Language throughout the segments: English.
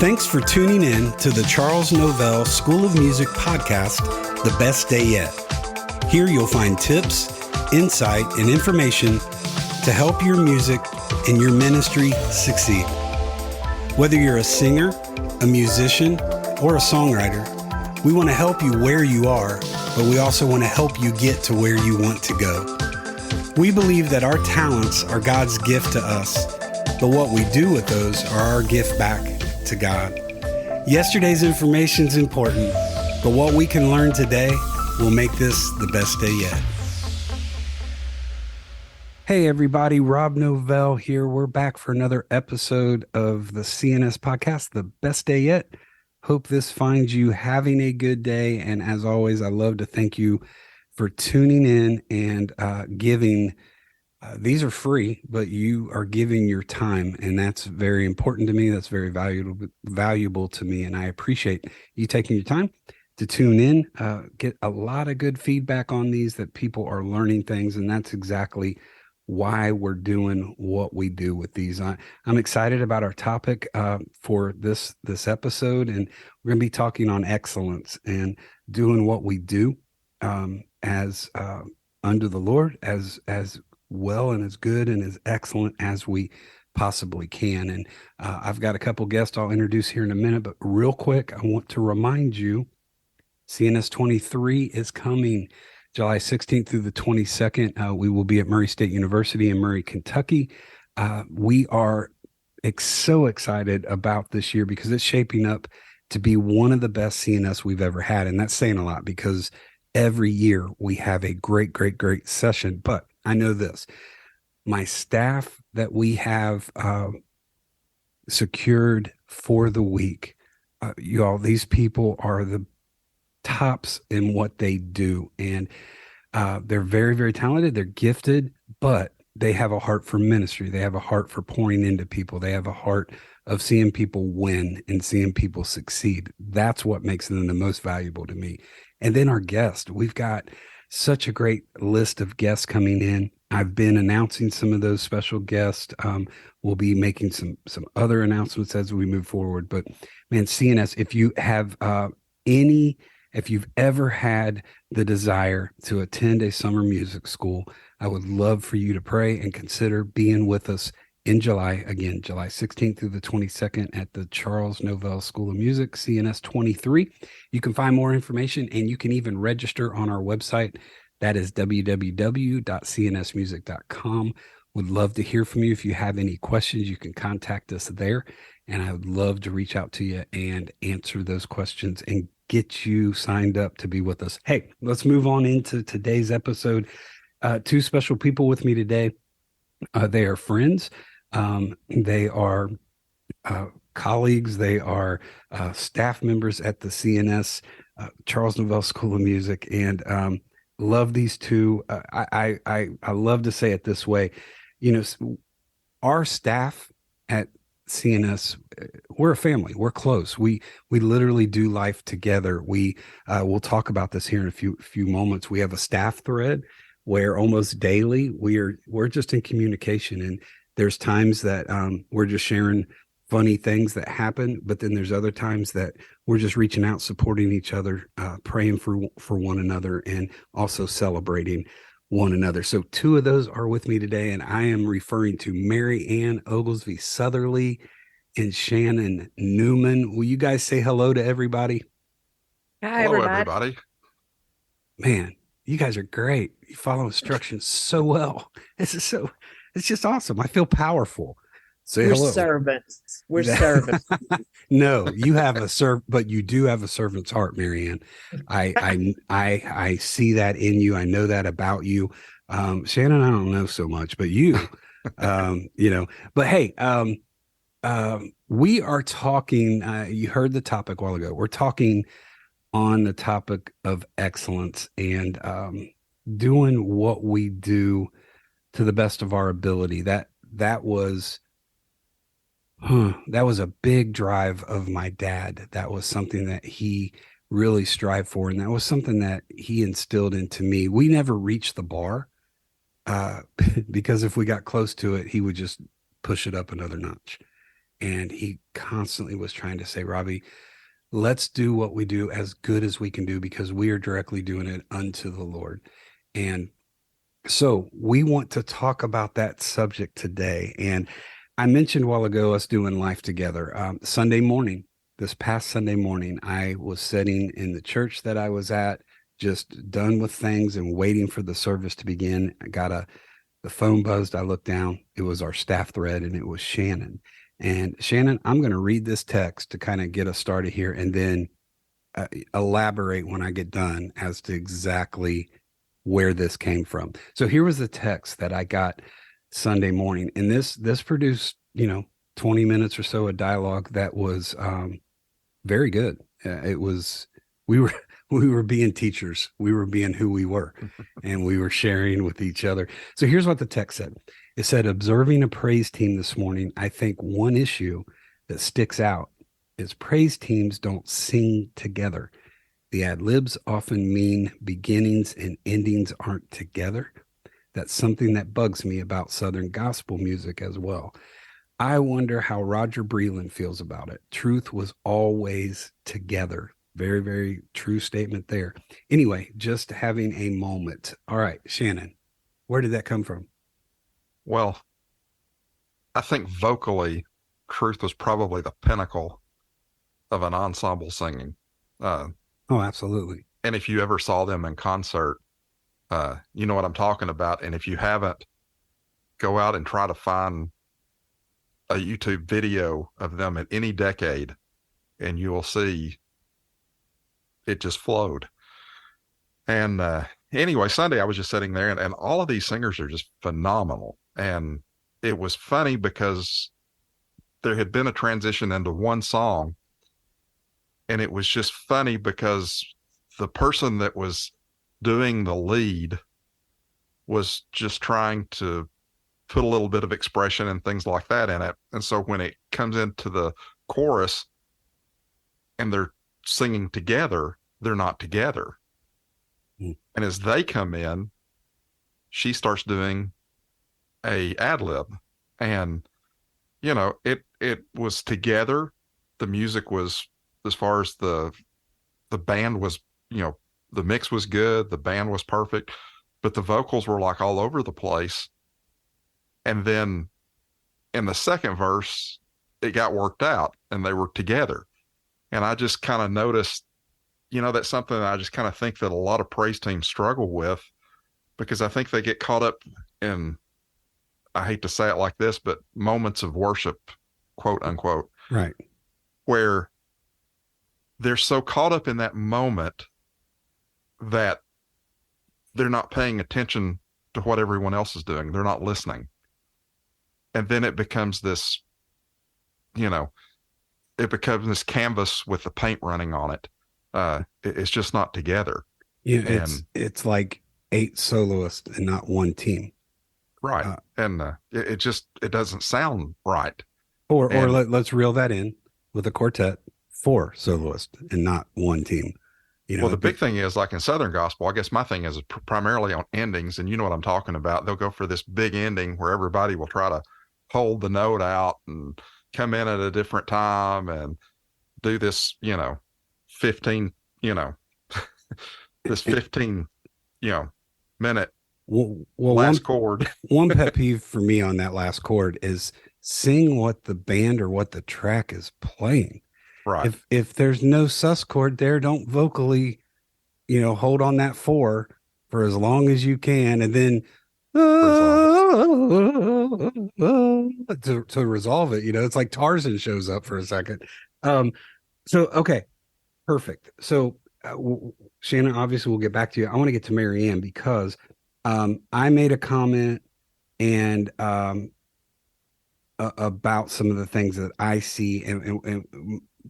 Thanks for tuning in to the Charles Novell School of Music podcast, The Best Day Yet. Here you'll find tips, insight, and information to help your music and your ministry succeed. Whether you're a singer, a musician, or a songwriter, we want to help you where you are, but we also want to help you get to where you want to go. We believe that our talents are God's gift to us, but what we do with those are our gift back to God. Yesterday's information is important, but what we can learn today will make this the best day yet. Hey everybody, Rob Novell here. We're back for another episode of the CNS podcast, The Best Day Yet. Hope this finds you having a good day. And as always, I love to thank you for tuning in and giving. These are free, but you are giving your time, and that's very important to me. That's very valuable to me, and I appreciate you taking your time to tune in. Get a lot of good feedback on these, that people are learning things, and that's exactly why we're doing what we do with these. I'm excited about our topic for this episode, and we're going to be talking on excellence and doing what we do as under the Lord, as well and as good and as excellent as we possibly can. And I've got a couple guests I'll introduce here in a minute, but real quick, I want to remind you, CNS 23 is coming July 16th through the 22nd. We will be at Murray State University in Murray, Kentucky. We are so excited about this year because it's shaping up to be one of the best CNS we've ever had. And that's saying a lot because every year we have a great session. But I know this, my staff that we have secured for the week, these people are the tops in what they do. And they're very talented. They're gifted, but they have a heart for ministry. They have a heart for pouring into people. They have a heart of seeing people win and seeing people succeed. That's what makes them the most valuable to me. And then our guest, we've got such a great list of guests coming in. I've been announcing some of those special guests. We'll be making some other announcements as we move forward. But man, CNS, if you have if you've ever had the desire to attend a summer music school, I would love for you to pray and consider being with us in July, again, July 16th through the 22nd at the Charles Novell School of Music, CNS 23. You can find more information and you can even register on our website. That is www.cnsmusic.com. Would love to hear from you. If you have any questions, you can contact us there. And I would love to reach out to you and answer those questions and get you signed up to be with us. Hey, let's move on into today's episode. Two special people with me today. They are friends. They are colleagues. They are staff members at the CNS, Charles Novell School of Music, and love these two. I love to say it this way. You know, our staff at CNS, we're a family. We're close. We literally do life together. We'll talk about this here in a few moments. We have a staff thread where almost daily we're just in communication, and there's times that we're just sharing funny things that happen, but then there's other times that we're just reaching out, supporting each other, praying for one another, and also celebrating one another. So two of those are with me today, and I am referring to Mary Ann Oglesby Sutherly and Shannon Newman. Will you guys say hello to everybody? Hi, hello, everybody. Man, you guys are great. You follow instructions so well. It's just awesome. I feel powerful. Say We're hello. Servants. We're servants. No, you have but you do have a servant's heart, Marianne. I see that in you. I know that about you. Shannon, I don't know so much, but you, but hey, we are talking, you heard the topic a while ago. We're talking on the topic of excellence and doing what we do to the best of our ability. That was a big drive of my dad. That was something that he really strived for, and that was something that he instilled into me. We never reached the bar because if we got close to it, he would just push it up another notch. And he constantly was trying to say, Robbie, let's do what we do as good as we can do because we are directly doing it unto the Lord. And so we want to talk about that subject today. And I mentioned a while ago us doing life together. Sunday morning, this past Sunday morning, I was sitting in the church that I was at, just done with things and waiting for the service to begin. The phone buzzed. I looked down. It was our staff thread, and it was Shannon. And Shannon, I'm going to read this text to kind of get us started here, and then elaborate when I get done as to exactly where this came from. So here was the text that I got Sunday morning, and this produced 20 minutes or so of dialogue that was very good. It was we were we were being teachers, we were being who we were, and we were sharing with each other. So here's what the text said. It said, observing a praise team this morning, I think one issue that sticks out is praise teams don't sing together. The ad libs often mean beginnings and endings aren't together. That's something that bugs me about Southern gospel music as well. I wonder how Roger Breland feels about it. Truth was always together. Very, very true statement there. Anyway, just having a moment. All right, Shannon, where did that come from? Well, I think vocally, Truth was probably the pinnacle of an ensemble singing. Oh, absolutely. And if you ever saw them in concert, you know what I'm talking about. And if you haven't, go out and try to find a YouTube video of them at any decade, and you will see it just flowed. And anyway, Sunday I was just sitting there, and all of these singers are just phenomenal. And it was funny because there had been a transition into one song, and it was just funny because the person that was doing the lead was just trying to put a little bit of expression and things like that in it. And so when it comes into the chorus and they're singing together, they're not together. And as they come in, she starts doing a ad lib, and it was together. The music was, as far as the band was, the mix was good, the band was perfect, but the vocals were like all over the place. And then in the second verse, it got worked out and they were together. And I just kind of noticed, that's something that I just kind of think that a lot of praise teams struggle with, because I think they get caught up in, I hate to say it like this, but moments of worship, quote unquote, right, where they're so caught up in that moment that they're not paying attention to what everyone else is doing. They're not listening. And then it becomes this, it becomes this canvas with the paint running on it. It's just not together. Yeah, it's like 8 soloists and not one team. Right. And it doesn't sound right. Or let's reel that in with a quartet, 4 soloists and not one team. Well, the big thing is, like in Southern gospel, I guess my thing is primarily on endings, and you know what I'm talking about. They'll go for this big ending where everybody will try to hold the note out and come in at a different time and do this, 15, this 15, minute last chord. One pet peeve for me on that last chord is sing what the band or what the track is playing. Right. If there's no sus chord there, don't vocally, hold on that 4 for as long as you can, and then to resolve it. It's like Tarzan shows up for a second. So okay, perfect. So Shannon, obviously we'll get back to you. I want to get to Mary Ann because I made a comment and about some of the things that I see, and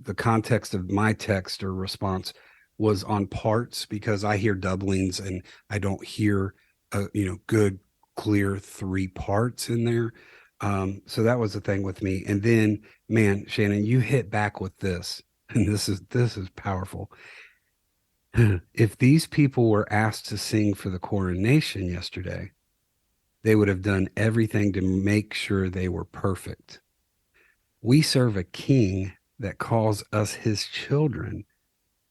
the context of my text or response was on parts, because I hear doublings and I don't hear good clear 3 parts in there. So that was the thing with me. And then, man, Shannon, you hit back with this, and this is powerful. If these people were asked to sing for the coronation yesterday, they would have done everything to make sure they were perfect. We serve a king that calls us his children.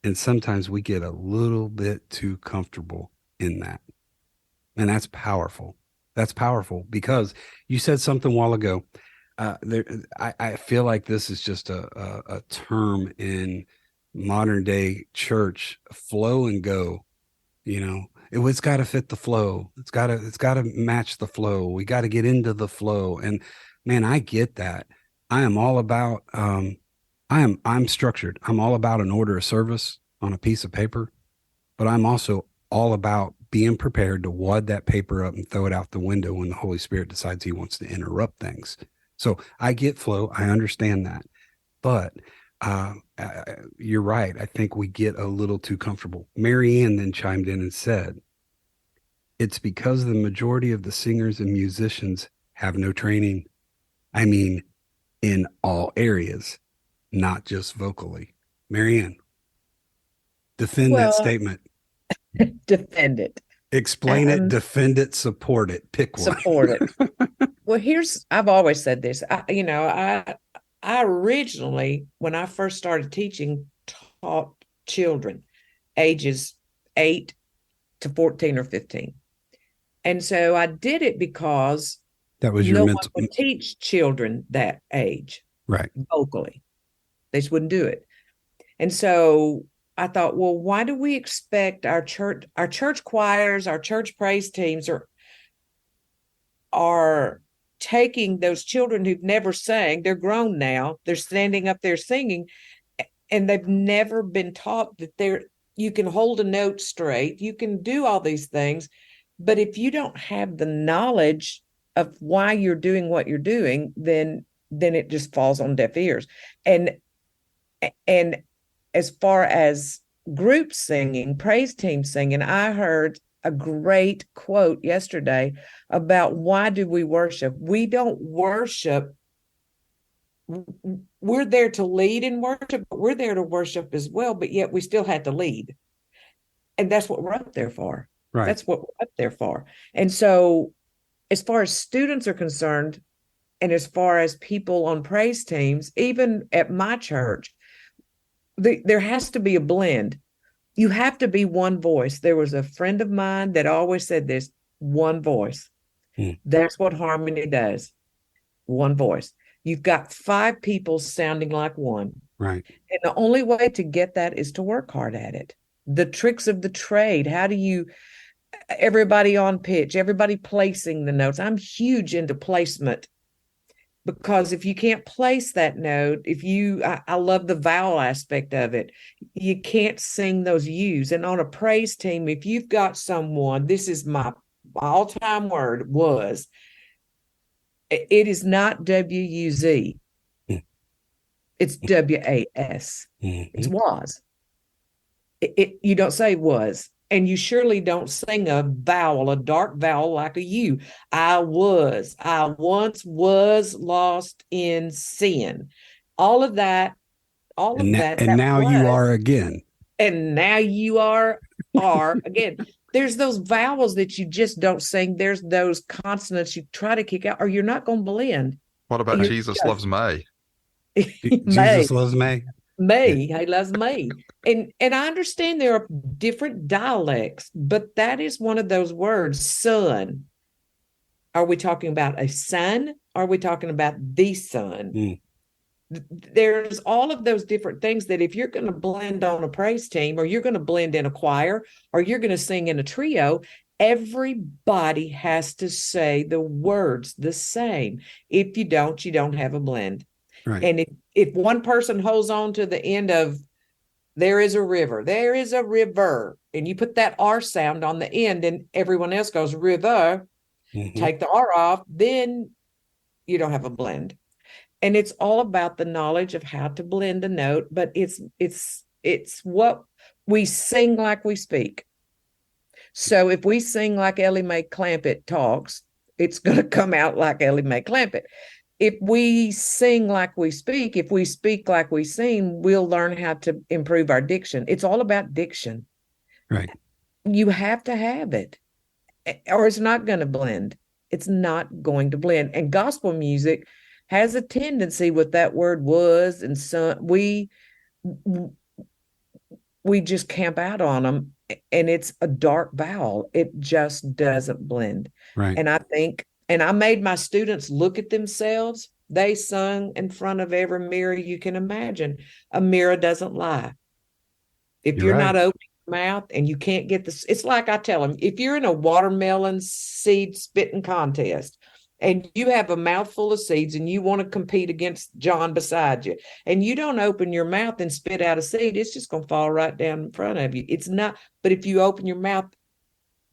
And sometimes we get a little bit too comfortable in that. And that's powerful. That's powerful because you said something a while ago. There, I feel like this is just a term in modern day church, flow and go. It's got to fit the flow. It's got to match the flow. We got to get into the flow. And man, I get that. I am all about I'm structured. I'm all about an order of service on a piece of paper, but I'm also all about being prepared to wad that paper up and throw it out the window when the Holy Spirit decides he wants to interrupt things. So I get flow. I understand that. But you're right. I think we get a little too comfortable. Mary Ann then chimed in and said, it's because the majority of the singers and musicians have no training. I mean, in all areas, not just vocally. Mary Ann, defend that Well, statement. defend it. Explain it, defend it, support it. Pick one. Support it. Well, I've always said this. I originally, when I first started teaching, taught children ages 8 to 14 or 15. And so I did it because that was your no mental one would teach children that age, right? Vocally. They just wouldn't do it. And so I thought, well, why do we expect our church choirs, our church praise teams are taking those children who've never sang, they're grown now, they're standing up there singing, and they've never been taught that you can hold a note straight, you can do all these things, but if you don't have the knowledge of why you're doing what you're doing, then it just falls on deaf ears. And as far as group singing, praise team singing, I heard a great quote yesterday about why do we worship? We don't worship. We're there to lead in worship, but we're there to worship as well, but yet we still had to lead. And that's what we're up there for. Right. That's what we're up there for. And so as far as students are concerned, and as far as people on praise teams, even at my church, there has to be a blend. You have to be one voice. There was a friend of mine that always said this, one voice. That's what harmony does. One voice. You've got 5 people sounding like one. Right. And the only way to get that is to work hard at it. The tricks of the trade. How do you, everybody on pitch, everybody placing the notes. I'm huge into placement. Because if you can't place that note, I love the vowel aspect of it. You can't sing those U's. And on a praise team, if you've got someone, this is my all-time word, was, it is not W-U-Z. It's W-A-S. It's was. You don't say was. And you surely don't sing a vowel, a dark vowel like a U. I once was lost in sin. All of that. And now you are again. And now you are again. There's those vowels that you just don't sing. There's those consonants you try to kick out, or you're not going to blend. What about Jesus loves May? Jesus loves May. May, he loves me. And I understand there are different dialects, but that is one of those words, son. Are we talking about a son? Are we talking about the son? There's all of those different things that if you're going to blend on a praise team, or you're going to blend in a choir, or you're going to sing in a trio, everybody has to say the words the same. If you don't, you don't have a blend. Right. And if one person holds on to the end of there is a river, and you put that R sound on the end and everyone else goes river, take the R off, then you don't have a blend. And it's all about the knowledge of how to blend a note, but it's what we sing like we speak. So if we sing like Ellie Mae Clampett talks, it's going to come out like Ellie Mae Clampett. If we sing like we speak, if we speak like we sing, we'll learn how to improve our diction. It's all about diction. Right. You have to have it, or it's not going to blend. It's not going to blend. And gospel music has a tendency with that word was and son. We just camp out on them, and it's a dark vowel. It just doesn't blend. Right. And I think, and I made my students look at themselves. They sung in front of every mirror you can imagine. A mirror doesn't lie. If You're you're right. not opening your mouth and you can't get this, it's like I tell them, if you're in a watermelon seed spitting contest and you have a mouthful of seeds and you want to compete against John beside you, and you don't open your mouth and spit out a seed, it's just going to fall right down in front of you. It's not, but if you open your mouth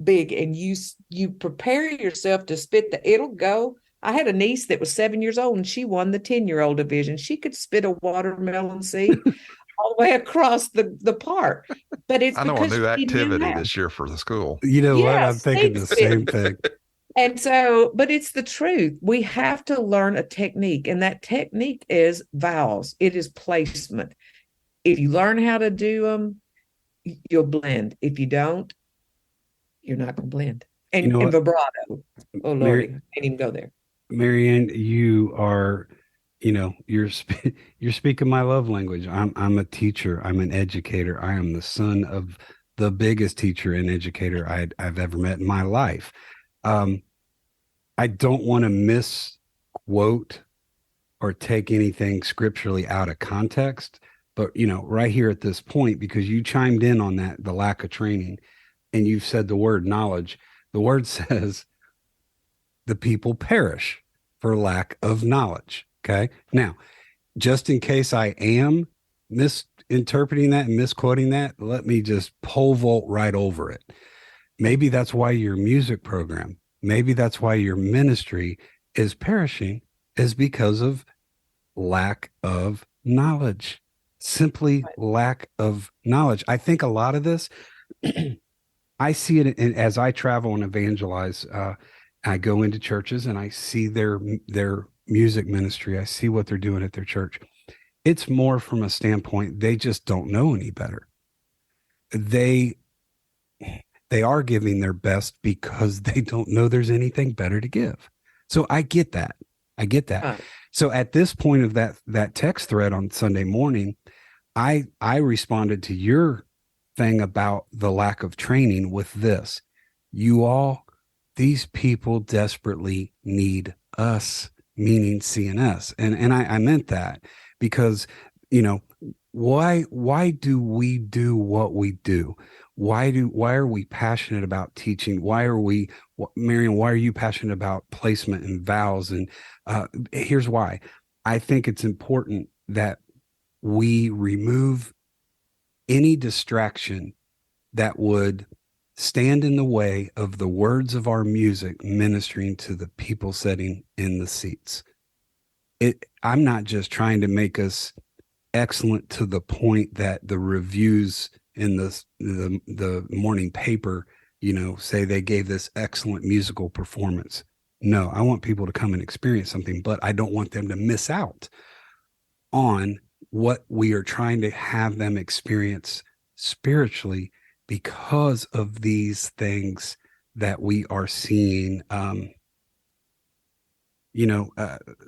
big and you prepare yourself to spit it'll go. I had a niece that was 7 years old and she won the 10-year-old division. She could spit a watermelon seed all the way across the park. But it's I know a because new she knew activity how. this year for the school. You know what? Yeah, I'm thinking seed the spit. same thing. And so, but it's the truth. We have to learn a technique, and that technique is vowels. It is placement. If you learn how to do them, you'll blend. If you don't, you're not going to blend. And, You know and what, vibrato. Oh, Lordy, I can't even go there. Marianne, you are, you're speaking my love language. I'm a teacher. I'm an educator. I am the son of the biggest teacher and educator I've ever met in my life. I don't want to misquote or take anything scripturally out of context, but right here at this point, because you chimed in on that, the lack of training, and you've said the word knowledge. The word says the people perish for lack of knowledge. Okay. Now, just in case I am misinterpreting that and misquoting that, let me just pole vault right over it. Maybe that's why your music program, maybe that's why your ministry is perishing, is because of lack of knowledge. Simply lack of knowledge. I think a lot of this, I see it as I travel and evangelize. I go into churches and I see their music ministry. I see what they're doing at their church. It's more from a standpoint, they just don't know any better. They are giving their best because they don't know there's anything better to give. So I get that. So at this point of that text thread on Sunday morning, I responded to your thing about the lack of training with this. These people desperately need us, meaning CNS. And I meant that because, why do we do what we do? Why are we passionate about teaching? Marion, why are you passionate about placement and vowels? And here's why. I think it's important that we remove any distraction that would stand in the way of the words of our music ministering to the people sitting in the seats. I'm not just trying to make us excellent to the point that the reviews in the morning paper, say they gave this excellent musical performance. No, I want people to come and experience something, but I don't want them to miss out on what we are trying to have them experience spiritually because of these things that we are seeing.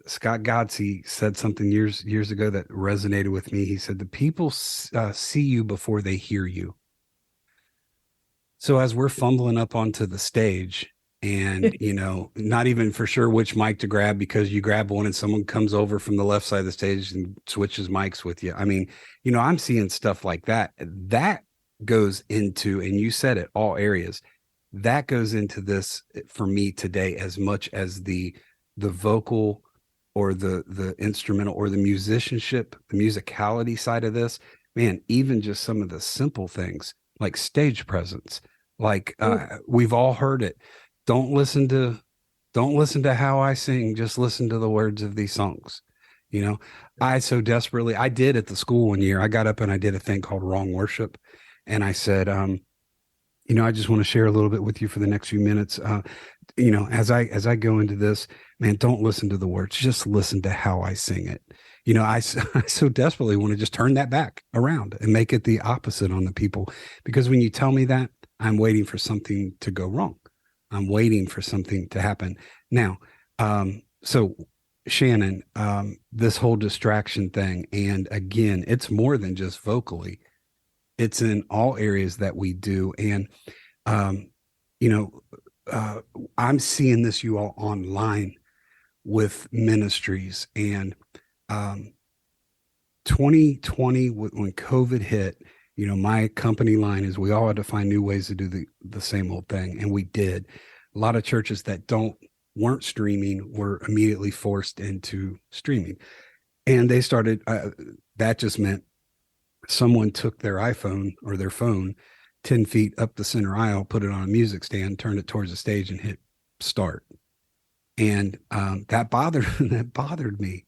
Scott Godsey said something years ago that resonated with me. He said, the people see you before they hear you. So as we're fumbling up onto the stage and, not even for sure which mic to grab, because you grab one and someone comes over from the left side of the stage and switches mics with you. I mean, I'm seeing stuff like that. That goes into, and you said it, all areas. That goes into this for me today as much as the vocal or the instrumental or the musicianship, the musicality side of this. Man, even just some of the simple things like stage presence, like we've all heard it. Don't listen to how I sing, just listen to the words of these songs. I so desperately, I did at the school one year, I got up and I did a thing called wrong worship. And I said, I just want to share a little bit with you for the next few minutes. As I go into this, man, don't listen to the words, just listen to how I sing it. I so desperately want to just turn that back around and make it the opposite on the people, because when you tell me that, I'm waiting for something to go wrong. I'm waiting for something to happen. Now, so Shannon, this whole distraction thing, and again, it's more than just vocally, it's in all areas that we do. And, um, you know, uh, I'm seeing this, you all, online with ministries. And 2020, when COVID hit, my company line is we all had to find new ways to do the same old thing. And we did. A lot of churches that weren't streaming were immediately forced into streaming. And they started, that just meant someone took their iPhone or their phone 10 feet up the center aisle, put it on a music stand, turned it towards the stage and hit start. And that bothered me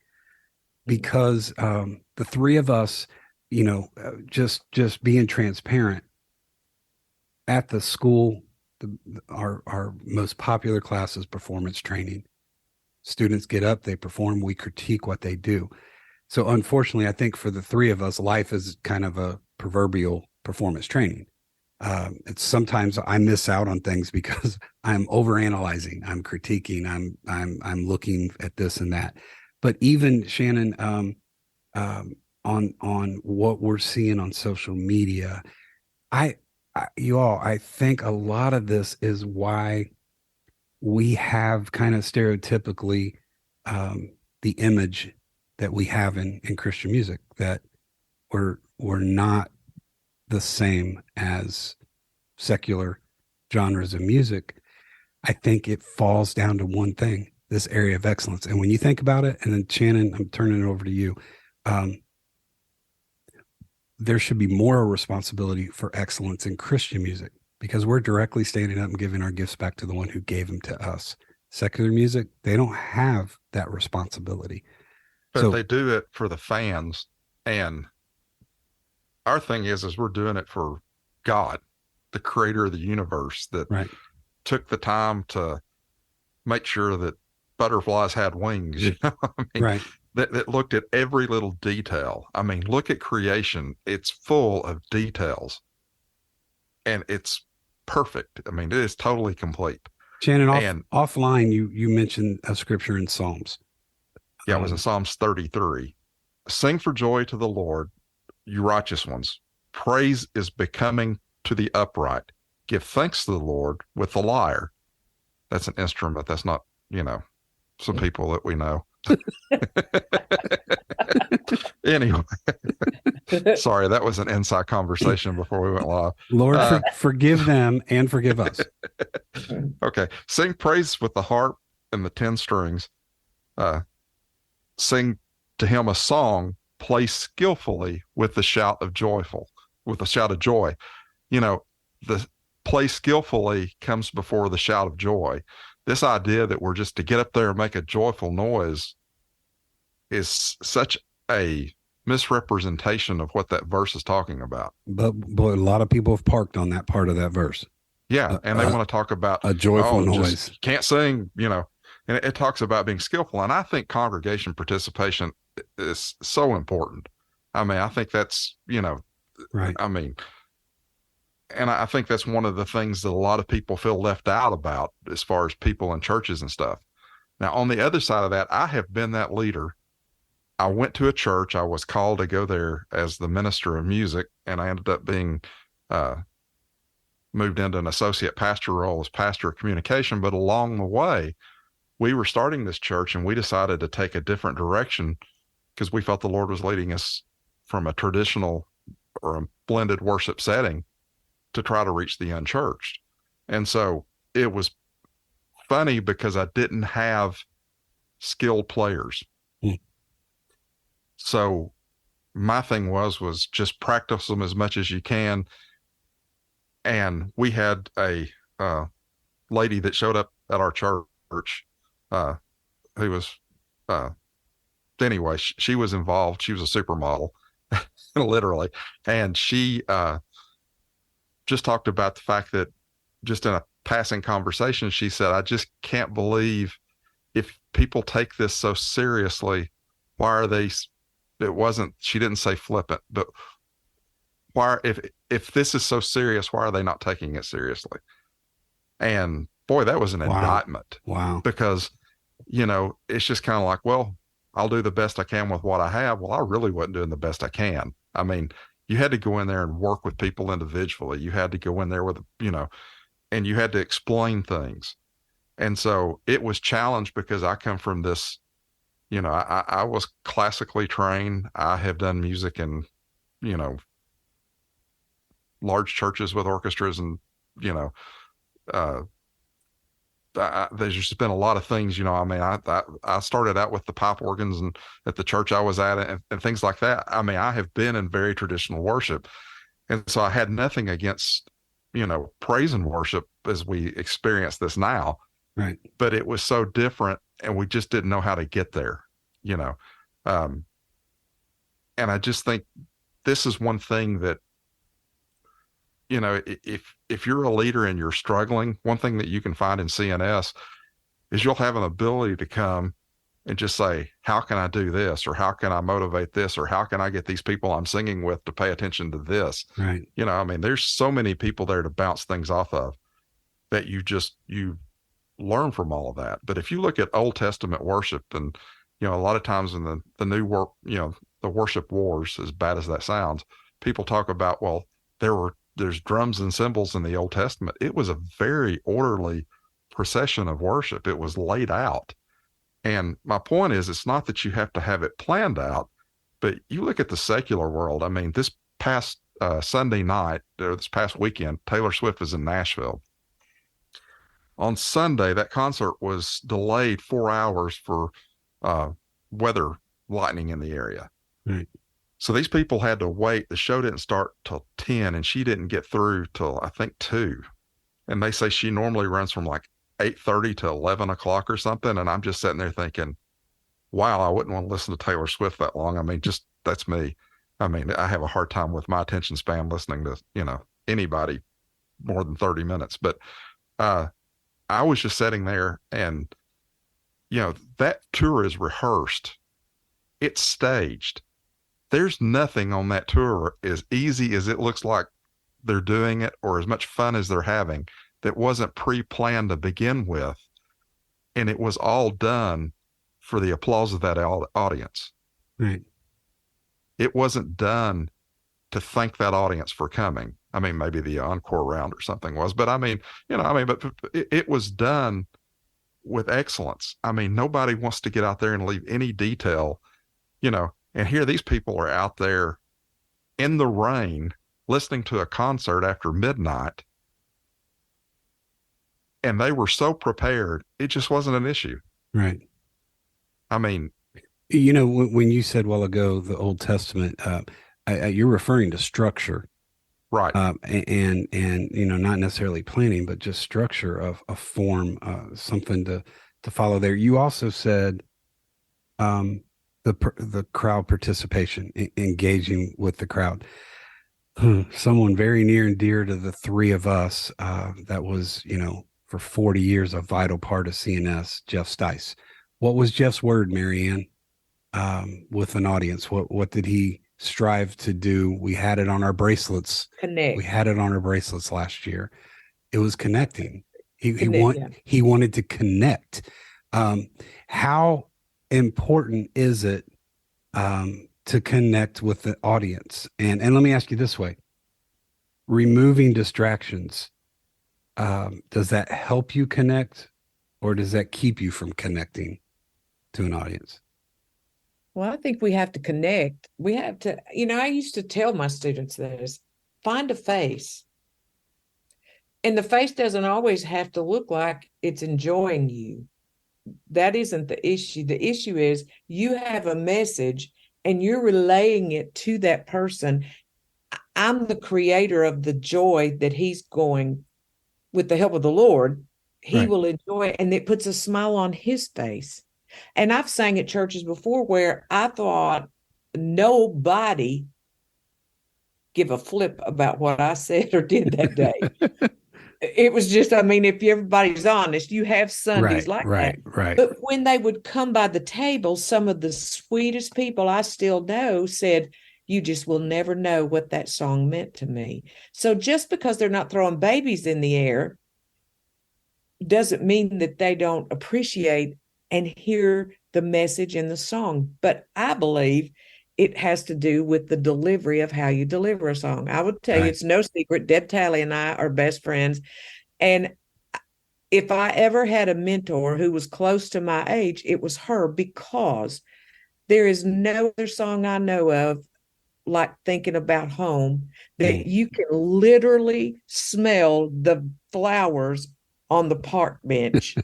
because the three of us, just being transparent at the school, our most popular class is performance training. Students get up, they perform, we critique what they do. So unfortunately, I think for the three of us, life is kind of a proverbial performance training. It's sometimes I miss out on things because I'm overanalyzing, I'm critiquing, I'm looking at this and that. But even Shannon, on what we're seeing on social media, I think a lot of this is why we have kind of stereotypically the image that we have in Christian music, that we're not the same as secular genres of music. I think it falls down to one thing, this area of excellence. And when you think about it, and then Shannon, I'm turning it over to you. There should be more responsibility for excellence in Christian music because we're directly standing up and giving our gifts back to the one who gave them to us. Secular music, they don't have that responsibility. But they do it for the fans. And our thing is we're doing it for God, the creator of the universe, that took the time to make sure that butterflies had wings. That looked at every little detail. I mean, look at creation. It's full of details and it's perfect. I mean, it is totally complete. Shannon, offline, you mentioned a scripture in Psalms. Yeah, it was in Psalms 33. Sing for joy to the Lord, you righteous ones. Praise is becoming to the upright. Give thanks to the Lord with the lyre. That's an instrument. That's not, some people that we know. Anyway, sorry, that was an inside conversation before we went live. Lord, forgive them and forgive us. Okay. Sing praise with the harp and the 10 strings. Sing to him a song, play skillfully with the shout of joy. The play skillfully comes before the shout of joy. This idea that we're just to get up there and make a joyful noise is such a misrepresentation of what that verse is talking about. But a lot of people have parked on that part of that verse. Yeah, and they want to talk about a joyful noise. Can't sing, and it talks about being skillful. And I think congregation participation is so important. I mean, I think that's, right. I mean, and I think that's one of the things that a lot of people feel left out about as far as people in churches and stuff. Now, on the other side of that, I have been that leader. I went to a church. I was called to go there as the minister of music, and I ended up being moved into an associate pastor role as pastor of communication. But along the way, we were starting this church, and we decided to take a different direction because we felt the Lord was leading us from a traditional or a blended worship setting to try to reach the unchurched. And so it was funny because I didn't have skilled players. So my thing was just practice them as much as you can. And we had a lady that showed up at our church who was, anyway, she was involved. She was a supermodel, literally. And she just talked about the fact that just in a passing conversation, she said, I just can't believe if people take this so seriously, why are they, she didn't say flippant, but why, if this is so serious, why are they not taking it seriously? And boy, that was an indictment. Wow. Because, it's just kind of like, well, I'll do the best I can with what I have. Well, I really wasn't doing the best I can. I mean, you had to go in there and work with people individually. You had to go in there with, and you had to explain things. And so it was challenged because I come from this, I was classically trained. I have done music in, you know, large churches with orchestras and, uh, there's just been a lot of things, I mean, I started out with the pipe organs and at the church I was at and things like that. I mean, I have been in very traditional worship. And so I had nothing against, praise and worship as we experience this now. Right. But it was so different and we just didn't know how to get there, you know. Um, and I just think this is one thing that, if you're a leader and you're struggling, one thing that you can find in CNS is you'll have an ability to come and just say, how can I do this? Or how can I motivate this? Or how can I get these people I'm singing with to pay attention to this? Right. I mean, there's so many people there to bounce things off of that you learn from all of that. But if you look at Old Testament worship and, a lot of times in the new work, the worship wars, as bad as that sounds, people talk about, well, there's drums and cymbals in the Old Testament. It was a very orderly procession of worship. It was laid out. And my point is, it's not that you have to have it planned out, but you look at the secular world. I mean, this past Sunday night, or this past weekend, Taylor Swift was in Nashville. On Sunday, that concert was delayed 4 hours for weather lightning in the area. Right. So these people had to wait. The show didn't start till 10 and she didn't get through till I think 2. And they say she normally runs from like 8:30 to 11 o'clock or something. And I'm just sitting there thinking, wow, I wouldn't want to listen to Taylor Swift that long. I mean, just that's me. I mean, I have a hard time with my attention span listening to, anybody more than 30 minutes. But I was just sitting there and, that tour is rehearsed. It's staged. There's nothing on that tour as easy as it looks like they're doing it or as much fun as they're having that wasn't pre-planned to begin with. And it was all done for the applause of that audience. Right. It wasn't done to thank that audience for coming. I mean, maybe the encore round or something was, but but it was done with excellence. I mean, nobody wants to get out there and leave any detail, and here these people are out there in the rain listening to a concert after midnight. And they were so prepared, it just wasn't an issue. Right. I mean, when you said a while ago, the Old Testament, you're referring to structure. Right. And not necessarily planning, but just structure of a form, something to follow there. You also said, the crowd participation, engaging with the crowd. Someone very near and dear to the three of us, that was, for 40 years, a vital part of CNS, Jeff Stice. What was Jeff's word, Marianne, with an audience? What did he strive to do? We had it on our bracelets. Connect. We had it on our bracelets last year. It was connecting. He wanted to connect. How important is it to connect with the audience? And let me ask you this way: removing distractions, does that help you connect, or does that keep you from connecting to an audience? Well, I think we have to connect. We have to, I used to tell my students this: find a face. And the face doesn't always have to look like it's enjoying you. That isn't the issue. The issue is you have a message and you're relaying it to that person. I'm the creator of the joy that he's going, with the help of the Lord, he Right. will enjoy it, and it puts a smile on his face. And I've sang at churches before where I thought nobody give a flip about what I said or did that day. It was just, if everybody's honest, you have Sundays like that. Right. But when they would come by the table, some of the sweetest people I still know said, you just will never know what that song meant to me. So just because they're not throwing babies in the air doesn't mean that they don't appreciate and hear the message in the song. But I believe it has to do with the delivery of how you deliver a song. I would tell you, it's no secret, Deb Talley and I are best friends. And if I ever had a mentor who was close to my age, it was her, because there is no other song I know of like Thinking About Home that you can literally smell the flowers on the park bench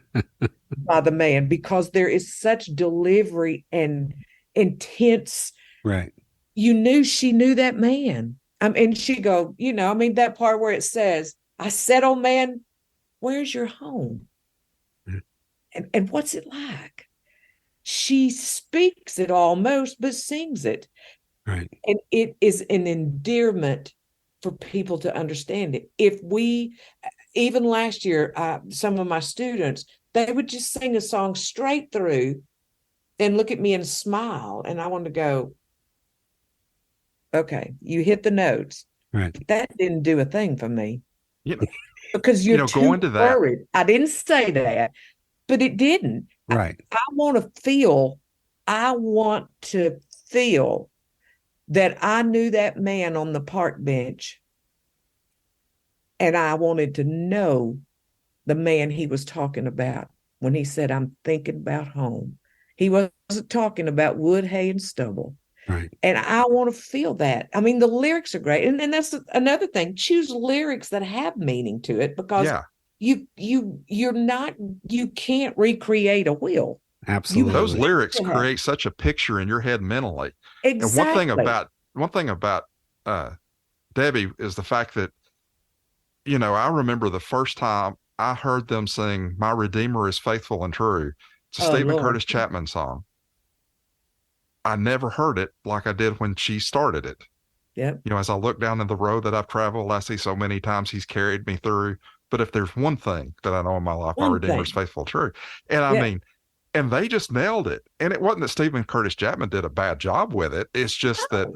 by the man, because there is such delivery and intense. Right. You knew she knew that man. And she go, that part where it says, I said, oh man, where's your home? And what's it like? She speaks it almost, but sings it. Right. And it is an endearment for people to understand it. If we, even last year, some of my students, they would just sing a song straight through and look at me and smile. And I wanted to go, okay, you hit the notes. Right. That didn't do a thing for me. Because you're too going to that. worried. I didn't say that, but it didn't. Right. I want to feel that I knew that man on the park bench, and I wanted to know the man he was talking about when he said, I'm thinking about home. He wasn't talking about wood, hay, and stubble. Right. And I want to feel that. I mean, the lyrics are great. And that's another thing. Choose lyrics that have meaning to it, because you can't recreate a wheel. Absolutely. Those lyrics create such a picture in your head mentally. Exactly. And one thing about Debbie is the fact that, I remember the first time I heard them sing My Redeemer is Faithful and True. It's a Stephen Curtis Chapman song. I never heard it like I did when she started it. Yep. As I look down in the road that I've traveled, I see so many times he's carried me through. But if there's one thing that I know in my life, my Redeemer is faithful, true. And I mean, and they just nailed it. And it wasn't that Stephen Curtis Chapman did a bad job with it. It's just that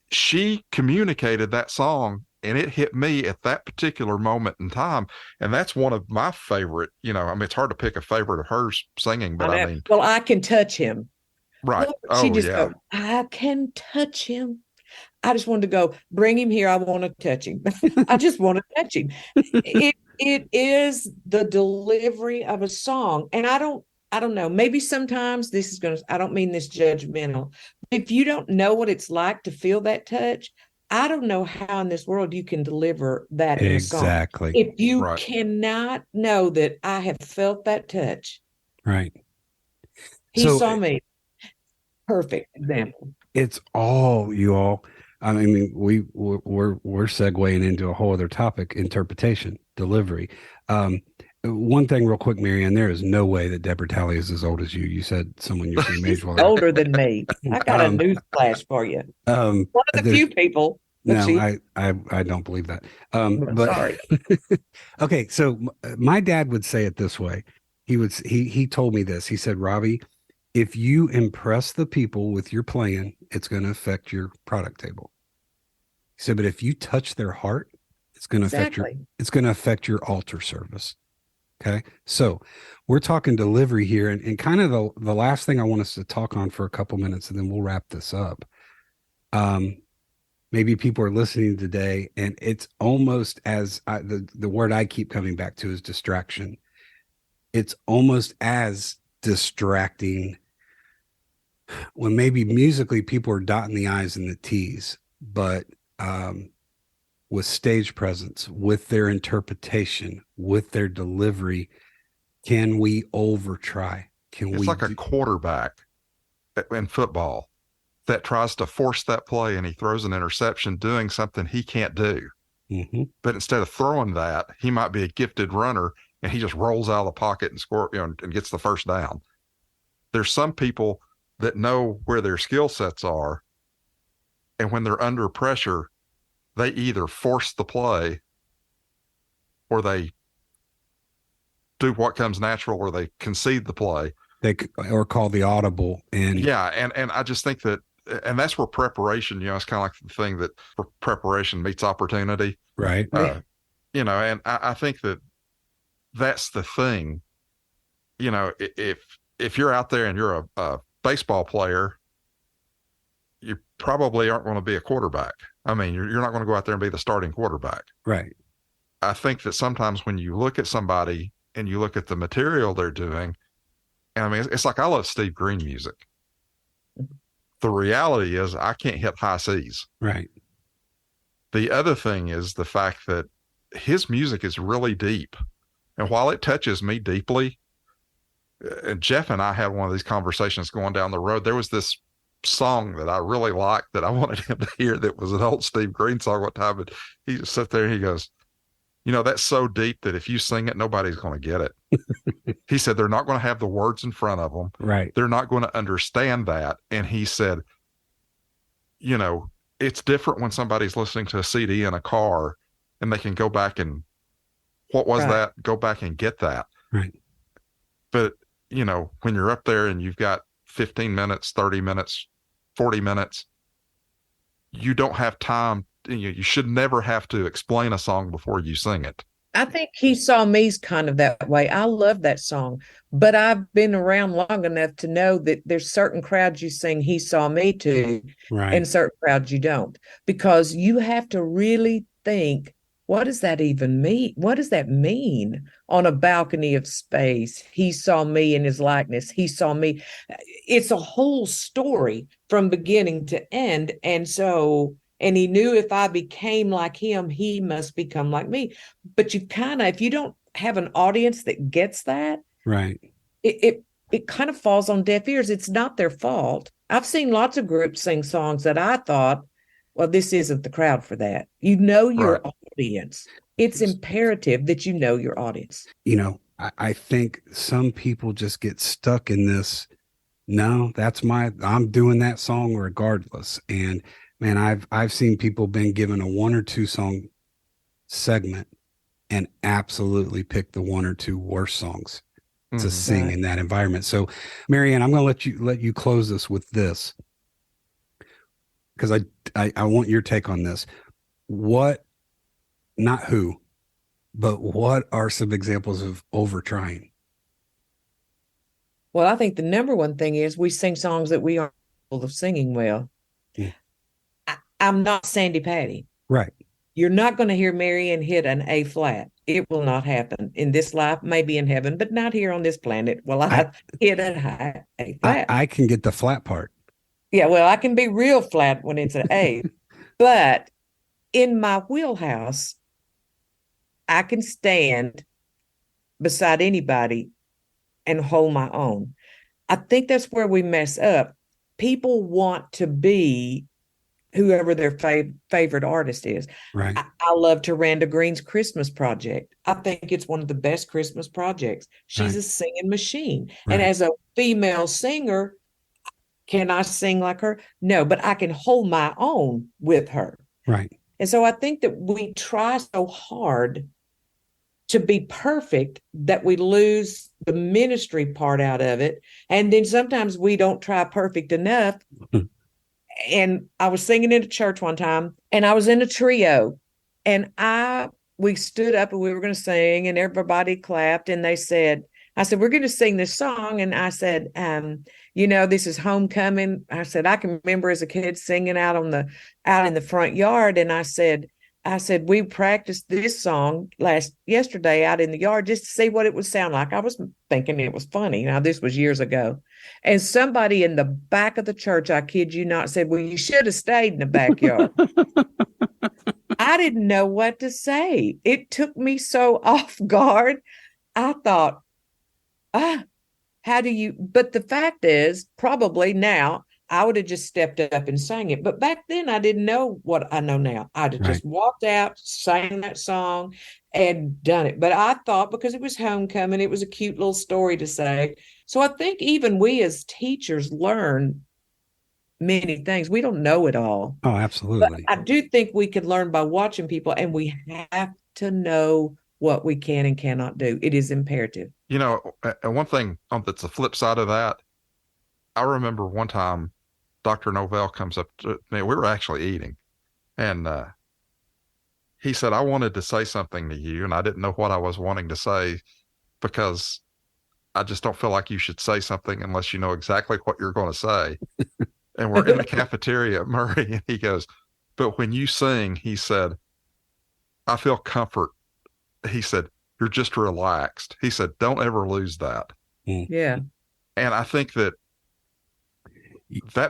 she communicated that song and it hit me at that particular moment in time. And that's one of my favorite, it's hard to pick a favorite of hers singing, but I mean. Well, I Can Touch Him. Right. She just go, I can touch him. I just wanted to go, bring him here. I want to touch him. I just want to touch him. It is the delivery of a song. And I don't know. Maybe sometimes I don't mean this judgmental. If you don't know what it's like to feel that touch, I don't know how in this world you can deliver that in a song. Exactly. If you cannot know that I have felt that touch. Right. He saw me. Perfect example. It's all you all. I mean, we're segueing into a whole other topic: interpretation, delivery. One thing, real quick, Marianne, there is no way that Deborah Talley is as old as you. You said someone your same age. Older than me. I got a news flash for you. One of the few people. No, I don't believe that. But sorry. Okay, so my dad would say it this way. He told me this. He said, Robbie, if you impress the people with your plan, it's going to affect your product table. He said, but if you touch their heart, it's going to affect your altar service. Okay. So we're talking delivery here, and kind of the last thing I want us to talk on for a couple minutes, and then we'll wrap this up. Maybe people are listening today, and it's almost as the word I keep coming back to is distraction. It's almost as distracting when maybe musically people are dotting the I's and the T's, but with stage presence, with their interpretation, with their delivery, can we over try? It's like a quarterback in football that tries to force that play and he throws an interception doing something he can't do. Mm-hmm. But instead of throwing that, he might be a gifted runner and he just rolls out of the pocket and score, and gets the first down. There's some people that know where their skill sets are, and when they're under pressure, they either force the play or they do what comes natural, or they concede the play. Or call the audible. And I just think that, and that's where preparation, it's kind of like the thing that preparation meets opportunity. Right. And I think that that's the thing. If if you're out there and you're a baseball player, you probably aren't going to be a quarterback. I mean, you're not going to go out there and be the starting quarterback. Right. I think that sometimes when you look at somebody and you look at the material they're doing, and I mean, it's like I love Steve Green music. The reality is I can't hit high C's. Right. The other thing is the fact that his music is really deep. And while it touches me deeply, and Jeff and I had one of these conversations going down the road, there was this song that I really liked that I wanted him to hear that was an old Steve Green song one time. And he just sat there and he goes, you know, that's so deep that if you sing it, nobody's going to get it. He said, they're not going to have the words in front of them. Right. They're not going to understand that. And he said, you know, it's different when somebody's listening to a CD in a car and they can go back and what was that? Go back and get that. Right. But, you know, when you're up there and you've got 15 minutes, 30 minutes, 40 minutes, you don't have time. You should never have to explain a song before you sing it. I think He Saw Me's kind of that way. I love that song, but I've been around long enough to know that there's certain crowds you sing He Saw Me to, Right. and certain crowds you don't, because you have to really think, what does that even mean? What does that mean? On a balcony of space, he saw me in his likeness. He saw me. It's a whole story from beginning to end. And so, and he knew if I became like him, he must become like me. But you kind of, if you don't have an audience that gets that, right, it kind of falls on deaf ears. It's not their fault. I've seen lots of groups sing songs that I thought, well, this isn't the crowd for that. You know your audience. It's imperative that you know your audience. You know, I think some people just get stuck in this. No, I'm doing that song regardless. And man, I've seen people been given a 1 or 2 song segment and absolutely pick the 1 or 2 worst songs to sing in that environment. So, Marianne, I'm going to let you close this with this, because I want your take on this. Not who, but what are some examples of over trying? Well, I think the number one thing is we sing songs that we aren't capable of singing well. Yeah. I'm not Sandy Patty. Right. You're not going to hear Marianne hit an A flat. It will not happen in this life, maybe in heaven, but not here on this planet. Well, I hit a high A flat. I can get the flat part. Yeah, well, I can be real flat when it's an A. But in my wheelhouse, I can stand beside anybody and hold my own. I think that's where we mess up. People want to be whoever their favorite artist is. Right. I love Taranda Green's Christmas project. I think it's one of the best Christmas projects. She's a singing machine. Right. And as a female singer, can I sing like her? No, but I can hold my own with her. Right. And so I think that we try so hard to be perfect that we lose the ministry part out of it. And then sometimes we don't try perfect enough. And I was singing in a church one time, and I was in a trio, and we stood up and we were going to sing, and everybody clapped, and I said, we're going to sing this song. And I said, this is homecoming. I said, I can remember as a kid singing out in the front yard. And I said, we practiced this song yesterday out in the yard just to see what it would sound like. I was thinking it was funny. Now, this was years ago. And somebody in the back of the church, I kid you not, said, well, you should have stayed in the backyard. I didn't know what to say. It took me so off guard. I thought, how do you, but the fact is, probably now, I would have just stepped up and sang it. But back then, I didn't know what I know now. I'd have just walked out, sang that song, and done it. But I thought, because it was homecoming, it was a cute little story to say. So I think even we as teachers learn many things. We don't know it all. Oh, absolutely. But I do think we can learn by watching people, and we have to know what we can and cannot do. It is imperative. You know, one thing that's the flip side of that, I remember one time Dr. Novell comes up to me. We were actually eating, and he said, I wanted to say something to you, and I didn't know what I was wanting to say, because I just don't feel like you should say something unless you know exactly what you're going to say. And we're in the cafeteria at Murray, and he goes, but when you sing, he said, I feel comfort. He said, you're just relaxed. He said, don't ever lose that. Yeah. And I think that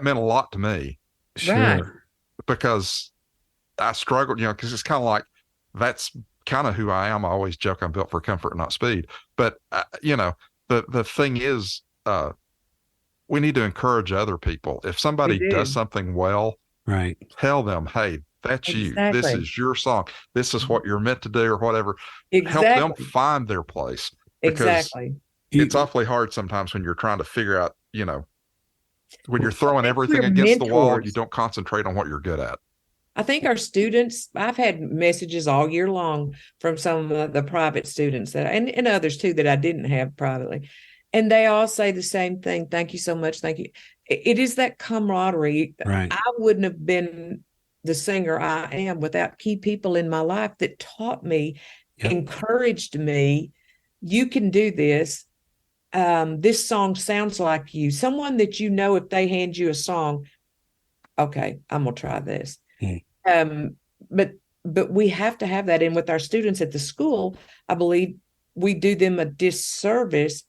meant a lot to me. Sure. Right. Because I struggled, because it's kind of like, that's kind of who I am. I always joke I'm built for comfort, not speed. But, the thing is, we need to encourage other people. If somebody does something well, right, tell them, hey, that's you. This is your song. This is what you're meant to do or whatever. Exactly. Help them find their place. Because it's awfully hard sometimes when you're trying to figure out, when you're throwing everything against the wall, you don't concentrate on what you're good at. I think our students, I've had messages all year long from some of the private students and others too that I didn't have privately. And they all say the same thing. Thank you so much. Thank you. It is that camaraderie. Right. I wouldn't have been the singer I am without key people in my life that taught me, encouraged me. You can do this. This song sounds like you. Someone that if they hand you a song, okay, I'm gonna try this. But we have to have that. And with our students at the school, I believe we do them a disservice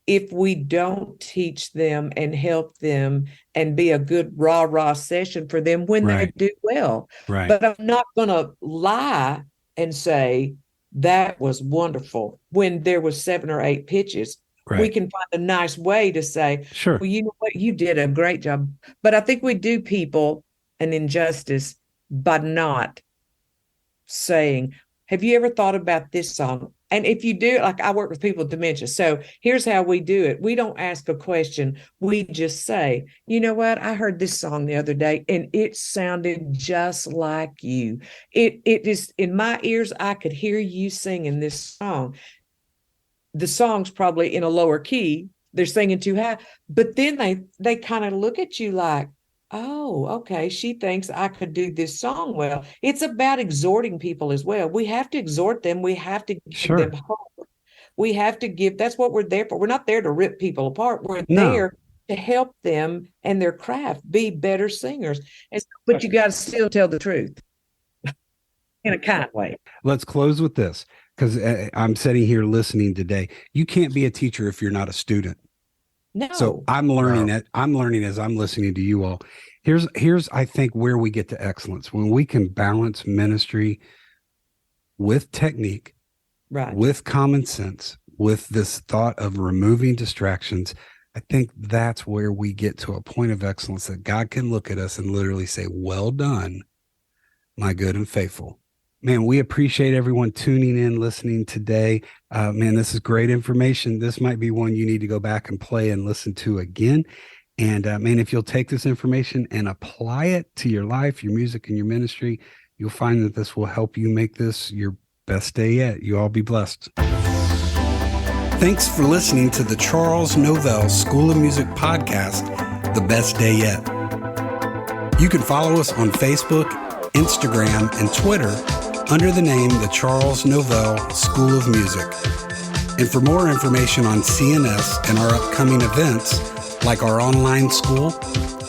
if we don't teach them and help them and be a good rah-rah session for them when they do well. Right. But I'm not gonna lie and say that was wonderful when there was 7 or 8 pitches. Right. We can find a nice way to say, sure, well, you know what, you did a great job. But I think we do people an injustice by not saying, have you ever thought about this song? And if you do, like I work with people with dementia. So here's how we do it. We don't ask a question. We just say, you know what? I heard this song the other day and it sounded just like you. It is in my ears. I could hear you singing this song. The song's probably in a lower key. They're singing too high, but then they kind of look at you like, oh, okay, she thinks I could do this song well. It's about exhorting people as well. We have to exhort them. We have to give them hope. We have to that's what we're there for. We're not there to rip people apart. We're there to help them and their craft be better singers. But you got to still tell the truth in a kind way. Let's close with this, because I'm sitting here listening today. You can't be a teacher if you're not a student. No. So I'm learning it. I'm learning as I'm listening to you all. Here's I think where we get to excellence, when we can balance ministry with technique, right, with common sense, with this thought of removing distractions. I think that's where we get to a point of excellence that God can look at us and literally say, well done, my good and faithful. Man, we appreciate everyone tuning in, listening today. Man, this is great information. This might be one you need to go back and play and listen to again. And man, if you'll take this information and apply it to your life, your music, and your ministry, you'll find that this will help you make this your best day yet. You all be blessed. Thanks for listening to the Charles Novell School of Music podcast, The Best Day Yet. You can follow us on Facebook, Instagram, and Twitter under the name the Charles Novell School of Music. And for more information on CNS and our upcoming events, like our online school,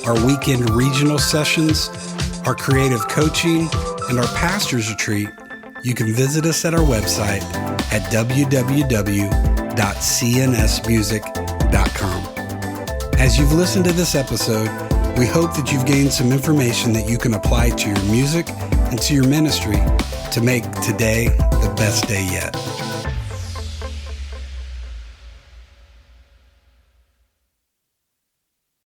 our weekend regional sessions, our creative coaching, and our pastor's retreat, you can visit us at our website at www.cnsmusic.com. As you've listened to this episode, we hope that you've gained some information that you can apply to your music and to your ministry to make today the best day yet.